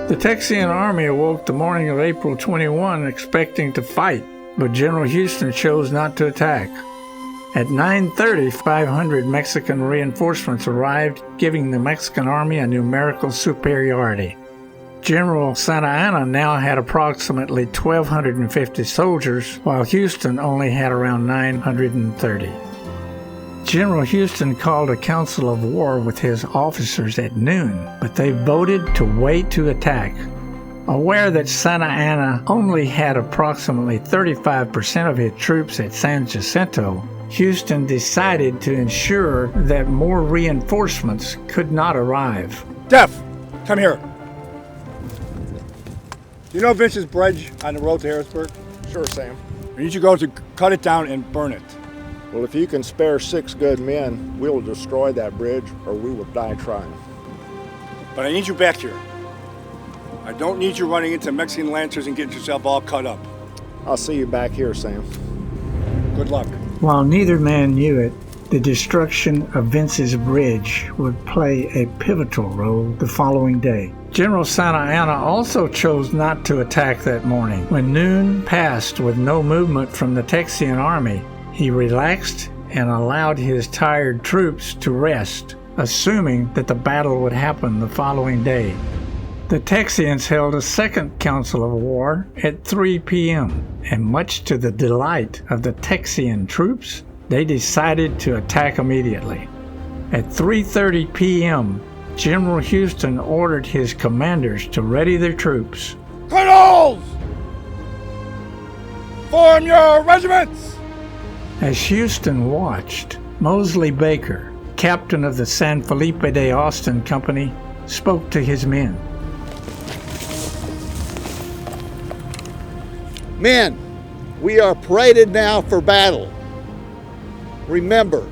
The Texian army awoke the morning of April 21 expecting to fight, but General Houston chose not to attack. At 9:30, 500 Mexican reinforcements arrived, giving the Mexican army a numerical superiority. General Santa Anna now had approximately 1,250 soldiers, while Houston only had around 930. General Houston called a council of war with his officers at noon, but they voted to wait to attack. Aware that Santa Anna only had approximately 35% of his troops at San Jacinto, Houston decided to ensure that more reinforcements could not arrive. Jeff, come here. Do you know Vince's Bridge on the road to Harrisburg? Sure, Sam. I need you to go to cut it down and burn it. Well, if you can spare 6 good men, we'll destroy that bridge or we will die trying. But I need you back here. I don't need you running into Mexican lancers and getting yourself all cut up. I'll see you back here, Sam. Good luck. While neither man knew it, the destruction of Vince's Bridge would play a pivotal role the following day. General Santa Anna also chose not to attack that morning. When noon passed with no movement from the Texian army, he relaxed and allowed his tired troops to rest, assuming that the battle would happen the following day. The Texians held a second council of war at 3 p.m., and much to the delight of the Texian troops, they decided to attack immediately. At 3:30 p.m., General Houston ordered his commanders to ready their troops. Colonels! Form your regiments! As Houston watched, Mosley Baker, captain of the San Felipe de Austin Company, spoke to his men. Men, we are paraded now for battle. Remember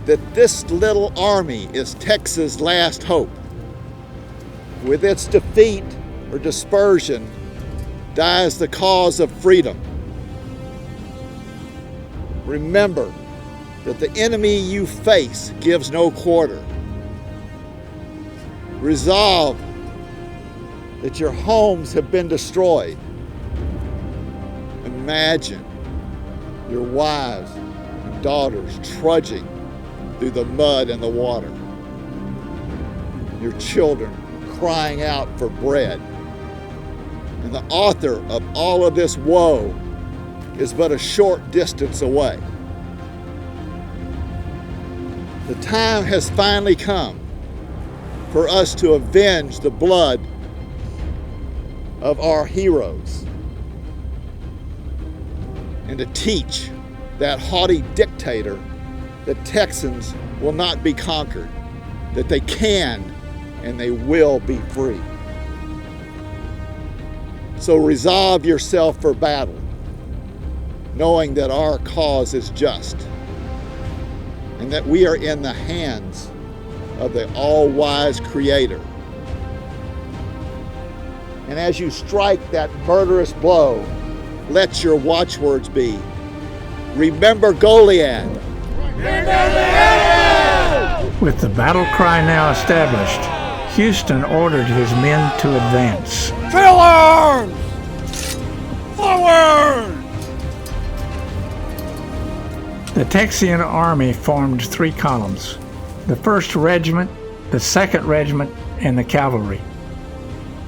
that this little army is Texas' last hope. With its defeat or dispersion dies the cause of freedom. Remember that the enemy you face gives no quarter. Resolve that your homes have been destroyed. Imagine your wives and daughters trudging through the mud and the water. Your children crying out for bread. And the author of all of this woe is but a short distance away. The time has finally come for us to avenge the blood of our heroes and to teach that haughty dictator that Texans will not be conquered, that they can and they will be free. So resolve yourself for battle, knowing that our cause is just and that we are in the hands of the all-wise Creator. And as you strike that murderous blow, let your watchwords be, remember Goliad. With the battle cry now established, Houston ordered his men to advance. Trail arms! Forward! The Texian army formed 3 columns: the 1st Regiment, the 2nd Regiment, and the cavalry.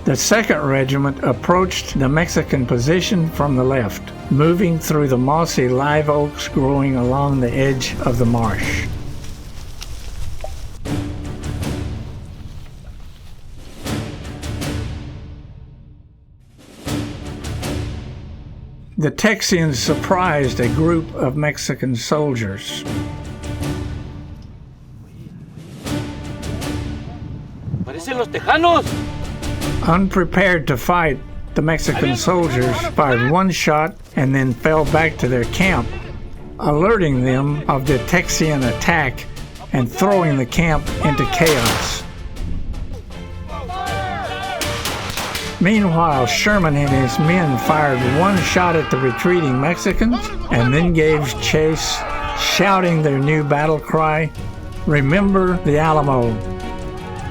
The 2nd Regiment approached the Mexican position from the left, moving through the mossy live oaks growing along the edge of the marsh. The Texians surprised a group of Mexican soldiers. ¡Parecen los tejanos! Unprepared to fight, the Mexican soldiers fired one shot and then fell back to their camp, alerting them of the Texian attack and throwing the camp into chaos. Meanwhile, Sherman and his men fired one shot at the retreating Mexicans and then gave chase, shouting their new battle cry, "Remember the Alamo."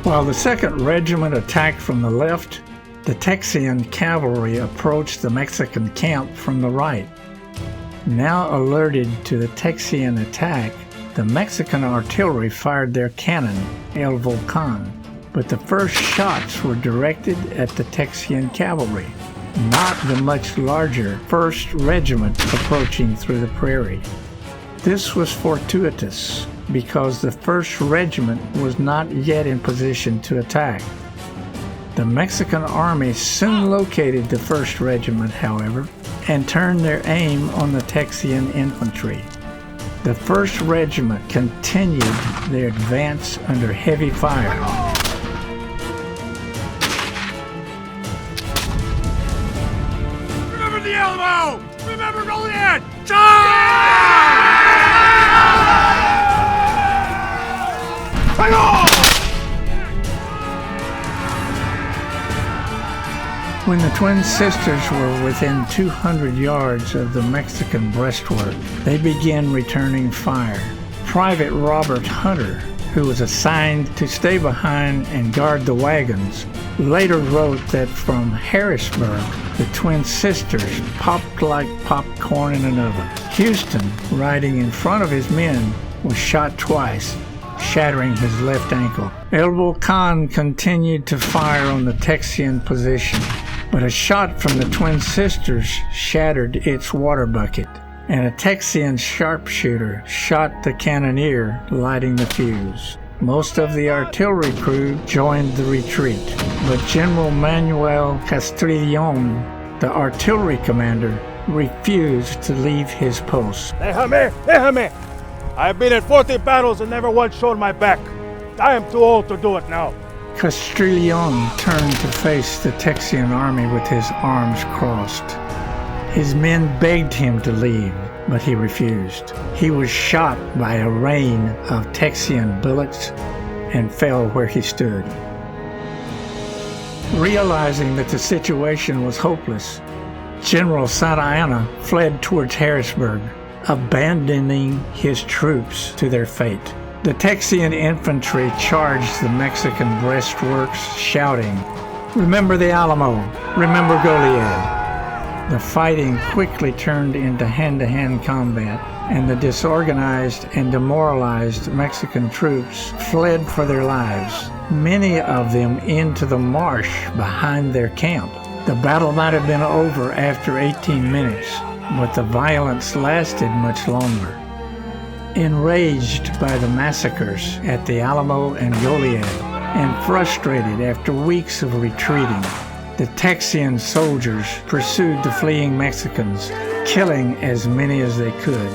While the 2nd Regiment attacked from the left, the Texian cavalry approached the Mexican camp from the right. Now alerted to the Texian attack, the Mexican artillery fired their cannon, El Volcan, but the first shots were directed at the Texian cavalry, not the much larger 1st Regiment approaching through the prairie. This was fortuitous because the 1st Regiment was not yet in position to attack. The Mexican army soon located the 1st Regiment, however, and turned their aim on the Texian infantry. The 1st Regiment continued their advance under heavy fire. Remember the Alamo! Remember Goliad! Charge! Hang on! When the twin sisters were within 200 yards of the Mexican breastwork, they began returning fire. Private Robert Hunter, who was assigned to stay behind and guard the wagons, later wrote that from Harrisburg, the twin sisters popped like popcorn in an oven. Houston, riding in front of his men, was shot twice, shattering his left ankle. El Volcan continued to fire on the Texian position, but a shot from the twin sisters shattered its water bucket, and a Texian sharpshooter shot the cannoneer, lighting the fuse. Most of the artillery crew joined the retreat, but General Manuel Castrillon, the artillery commander, refused to leave his post. Déjame! I have been in 40 battles and never once shown my back. I am too old to do it now. Castrillon turned to face the Texian army with his arms crossed. His men begged him to leave, but he refused. He was shot by a rain of Texian bullets and fell where he stood. Realizing that the situation was hopeless, General Santa Anna fled towards Harrisburg, abandoning his troops to their fate. The Texian infantry charged the Mexican breastworks, shouting, "Remember the Alamo! Remember Goliad!" The fighting quickly turned into hand-to-hand combat, and the disorganized and demoralized Mexican troops fled for their lives, many of them into the marsh behind their camp. The battle might have been over after 18 minutes, but the violence lasted much longer. Enraged by the massacres at the Alamo and Goliad, and frustrated after weeks of retreating, the Texian soldiers pursued the fleeing Mexicans, killing as many as they could.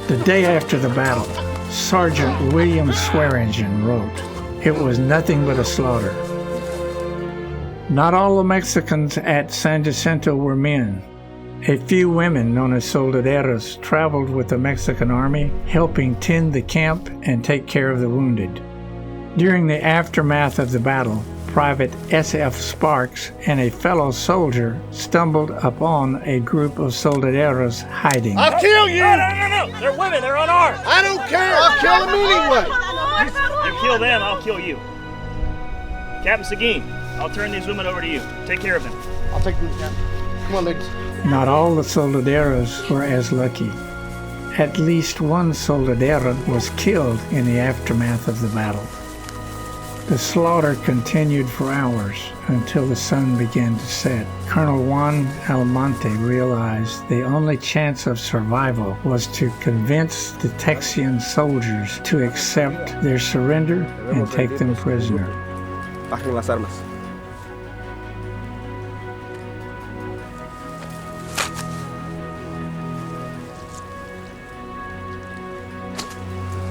The day after the battle, Sergeant William Swearingen wrote, "It was nothing but a slaughter." Not all the Mexicans at San Jacinto were men. A few women, known as soldaderas, traveled with the Mexican army, helping tend the camp and take care of the wounded. During the aftermath of the battle, Private S.F. Sparks and a fellow soldier stumbled upon a group of soldaderas hiding. I'll kill you! No! They're women, they're unarmed! I don't care! I'll kill them anyway! You kill them, I'll kill you. Captain Seguin, I'll turn these women over to you. Take care of them. I'll take them, Captain. Come on, ladies. Not all the soldaderas were as lucky. At least one soldadera was killed in the aftermath of the battle. The slaughter continued for hours until the sun began to set. Colonel Juan Almonte realized the only chance of survival was to convince the Texian soldiers to accept their surrender and take them prisoner. Bajen las armas.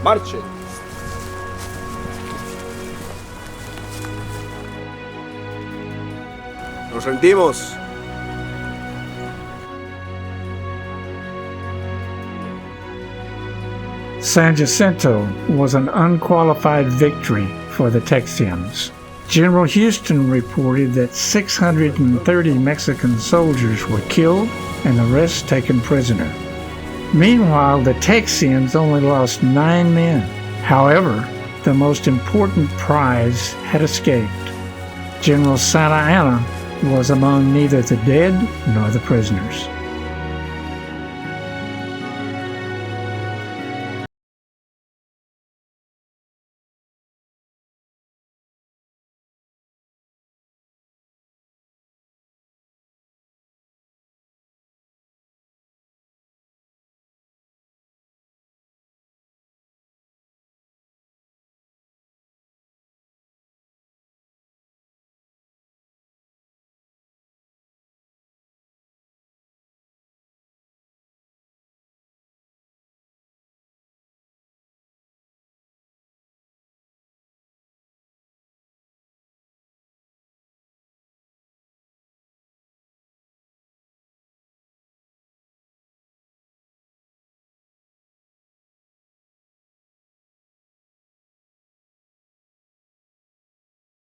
Marchen. Nos rendimos. San Jacinto was an unqualified victory for the Texians. General Houston reported that 630 Mexican soldiers were killed and the rest taken prisoner. Meanwhile, the Texians only lost 9 men. However, the most important prize had escaped. General Santa Anna was among neither the dead nor the prisoners.